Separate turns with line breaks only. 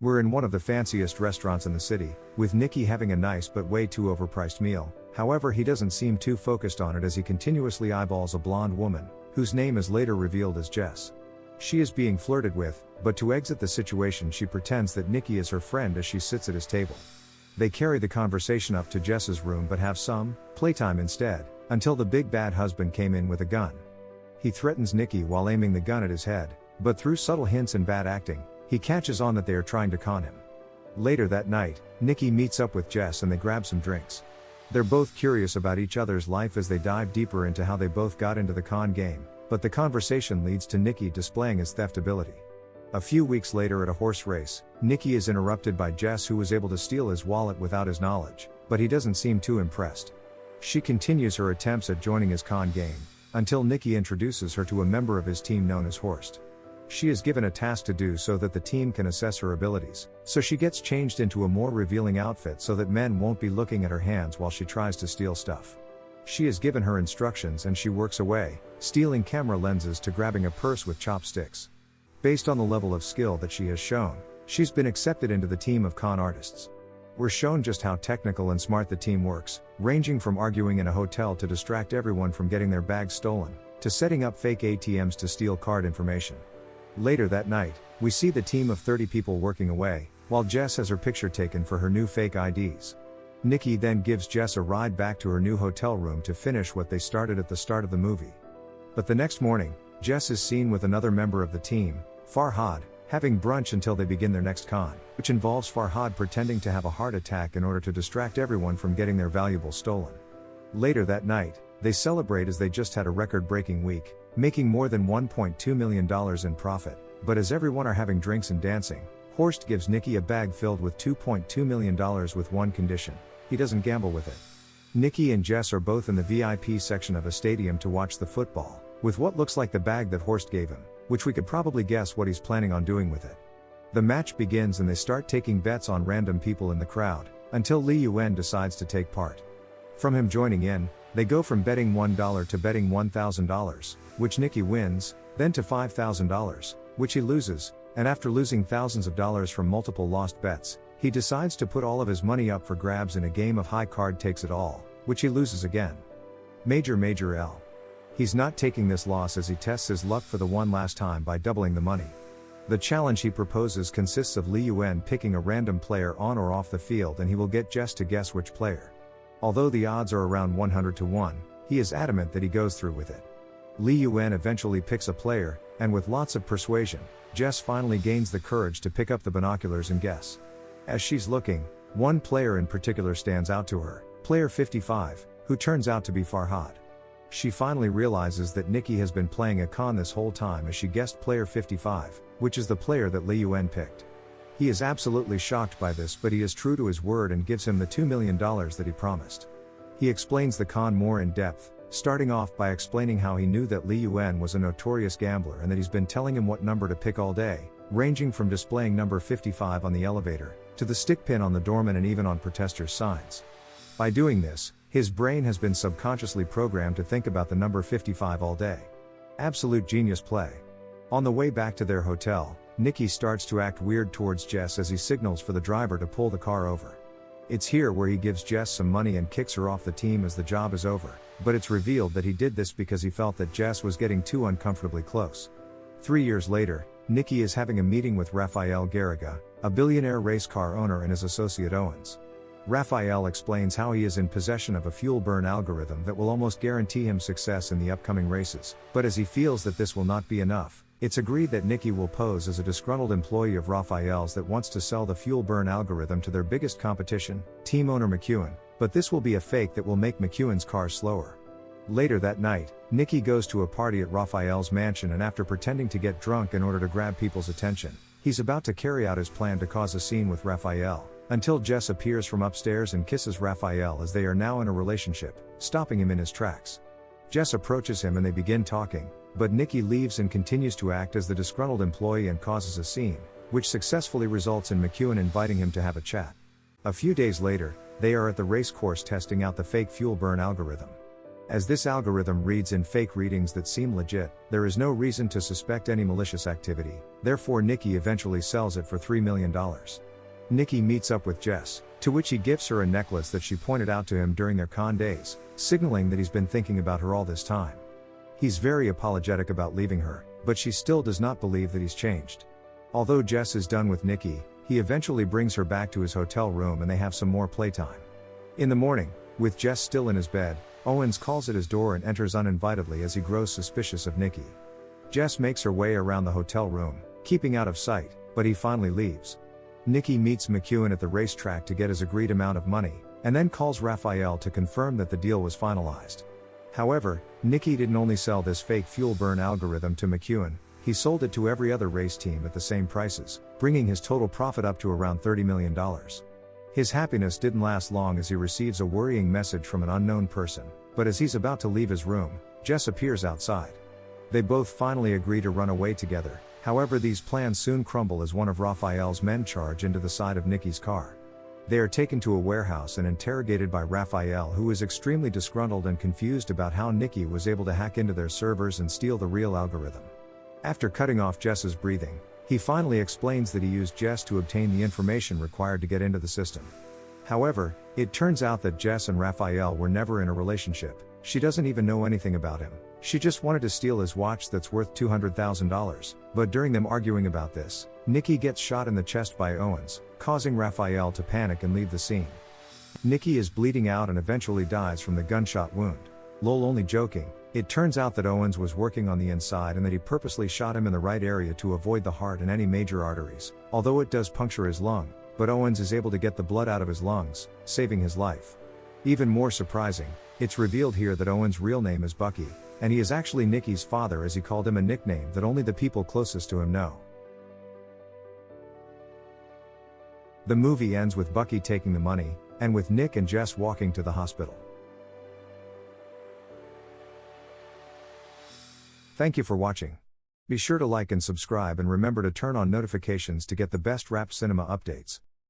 We're in one of the fanciest restaurants in the city, with Nicky having a nice but way too overpriced meal. However, he doesn't seem too focused on it as he continuously eyeballs a blonde woman, whose name is later revealed as Jess. She is being flirted with, but to exit the situation she pretends that Nicky is her friend as she sits at his table. They carry the conversation up to Jess's room but have some playtime instead, until the big bad husband came in with a gun. He threatens Nicky while aiming the gun at his head, but through subtle hints and bad acting, he catches on that they are trying to con him. Later that night, Nicky meets up with Jess and they grab some drinks. They're both curious about each other's life as they dive deeper into how they both got into the con game, but the conversation leads to Nicky displaying his theft ability. A few weeks later at a horse race, Nicky is interrupted by Jess, who was able to steal his wallet without his knowledge, but he doesn't seem too impressed. She continues her attempts at joining his con game, until Nicky introduces her to a member of his team known as Horst. She is given a task to do so that the team can assess her abilities, so she gets changed into a more revealing outfit so that men won't be looking at her hands while she tries to steal stuff. She is given her instructions and she works away, stealing camera lenses to grabbing a purse with chopsticks. Based on the level of skill that she has shown, she's been accepted into the team of con artists. We're shown just how technical and smart the team works, ranging from arguing in a hotel to distract everyone from getting their bags stolen, to setting up fake ATMs to steal card information. Later that night, we see the team of 30 people working away, while Jess has her picture taken for her new fake IDs. Nicky then gives Jess a ride back to her new hotel room to finish what they started at the start of the movie. But the next morning, Jess is seen with another member of the team, Farhad, having brunch until they begin their next con, which involves Farhad pretending to have a heart attack in order to distract everyone from getting their valuables stolen. Later that night, they celebrate as they just had a record-breaking week, making more than $1.2 million in profit, but as everyone are having drinks and dancing, Horst gives Nicky a bag filled with $2.2 million with one condition: he doesn't gamble with it. Nicky and Jess are both in the VIP section of a stadium to watch the football, with what looks like the bag that Horst gave him, which we could probably guess what he's planning on doing with it. The match begins and they start taking bets on random people in the crowd, until Lee Yuen decides to take part. From him joining in, they go from betting $1 to betting $1,000, which Nicky wins, then to $5,000, which he loses, and after losing thousands of dollars from multiple lost bets, he decides to put all of his money up for grabs in a game of high card takes it all, which he loses again. Major L. He's not taking this loss as he tests his luck for the one last time by doubling the money. The challenge he proposes consists of Lee Yuen picking a random player on or off the field and he will get Jess to guess which player. Although the odds are around 100 to 1, he is adamant that he goes through with it. Lee Yuen eventually picks a player, and with lots of persuasion, Jess finally gains the courage to pick up the binoculars and guess. As she's looking, one player in particular stands out to her, player 55, who turns out to be Farhad. She finally realizes that Nicky has been playing a con this whole time as she guessed player 55, which is the player that Lee Yuen picked. He is absolutely shocked by this, but he is true to his word and gives him the $2 million that he promised. He explains the con more in depth, starting off by explaining how he knew that Lee Yuen was a notorious gambler and that he's been telling him what number to pick all day, ranging from displaying number 55 on the elevator, to the stick pin on the doorman and even on protesters' signs. By doing this, his brain has been subconsciously programmed to think about the number 55 all day. Absolute genius play. On the way back to their hotel, Nicky starts to act weird towards Jess as he signals for the driver to pull the car over. It's here where he gives Jess some money and kicks her off the team as the job is over, but it's revealed that he did this because he felt that Jess was getting too uncomfortably close. 3 years later, Nicky is having a meeting with Rafael Garriga, a billionaire race car owner, and his associate Owens. Rafael explains how he is in possession of a fuel burn algorithm that will almost guarantee him success in the upcoming races, but as he feels that this will not be enough, it's agreed that Nicky will pose as a disgruntled employee of Rafael's that wants to sell the fuel burn algorithm to their biggest competition, team owner McEwen, but this will be a fake that will make McEwen's car slower. Later that night, Nicky goes to a party at Rafael's mansion, and after pretending to get drunk in order to grab people's attention, he's about to carry out his plan to cause a scene with Rafael, until Jess appears from upstairs and kisses Rafael as they are now in a relationship, stopping him in his tracks. Jess approaches him and they begin talking, but Nicky leaves and continues to act as the disgruntled employee and causes a scene, which successfully results in McEwen inviting him to have a chat. A few days later, they are at the race course testing out the fake fuel burn algorithm. As this algorithm reads in fake readings that seem legit, there is no reason to suspect any malicious activity, therefore Nikki eventually sells it for $3 million. Nikki meets up with Jess, to which he gives her a necklace that she pointed out to him during their con days, signaling that he's been thinking about her all this time. He's very apologetic about leaving her, but she still does not believe that he's changed. Although Jess is done with Nikki, he eventually brings her back to his hotel room and they have some more playtime. In the morning, with Jess still in his bed, Owens calls at his door and enters uninvitedly as he grows suspicious of Nikki. Jess makes her way around the hotel room, keeping out of sight, but he finally leaves. Nikki meets McEwen at the racetrack to get his agreed amount of money, and then calls Raphael to confirm that the deal was finalized. However, Nikki didn't only sell this fake fuel burn algorithm to McEwen, he sold it to every other race team at the same prices, bringing his total profit up to around $30 million. His happiness didn't last long as he receives a worrying message from an unknown person, but as he's about to leave his room, Jess appears outside. They both finally agree to run away together, however these plans soon crumble as one of Raphael's men charge into the side of Nikki's car. They are taken to a warehouse and interrogated by Raphael, who is extremely disgruntled and confused about how Nikki was able to hack into their servers and steal the real algorithm. After cutting off Jess's breathing, he finally explains that he used Jess to obtain the information required to get into the system. However, it turns out that Jess and Raphael were never in a relationship, she doesn't even know anything about him, she just wanted to steal his watch that's worth $200,000, but during them arguing about this, Nikki gets shot in the chest by Owens, causing Raphael to panic and leave the scene. Nikki is bleeding out and eventually dies from the gunshot wound. Lol, only joking. It turns out that Owens was working on the inside and that he purposely shot him in the right area to avoid the heart and any major arteries, although it does puncture his lung, but Owens is able to get the blood out of his lungs, saving his life. Even more surprising, it's revealed here that Owens' real name is Bucky, and he is actually Nikki's father, as he called him a nickname that only the people closest to him know. The movie ends with Bucky taking the money, and with Nick and Jess walking to the hospital. Thank you for watching. Be sure to like and subscribe and remember to turn on notifications to get the best rap cinema updates.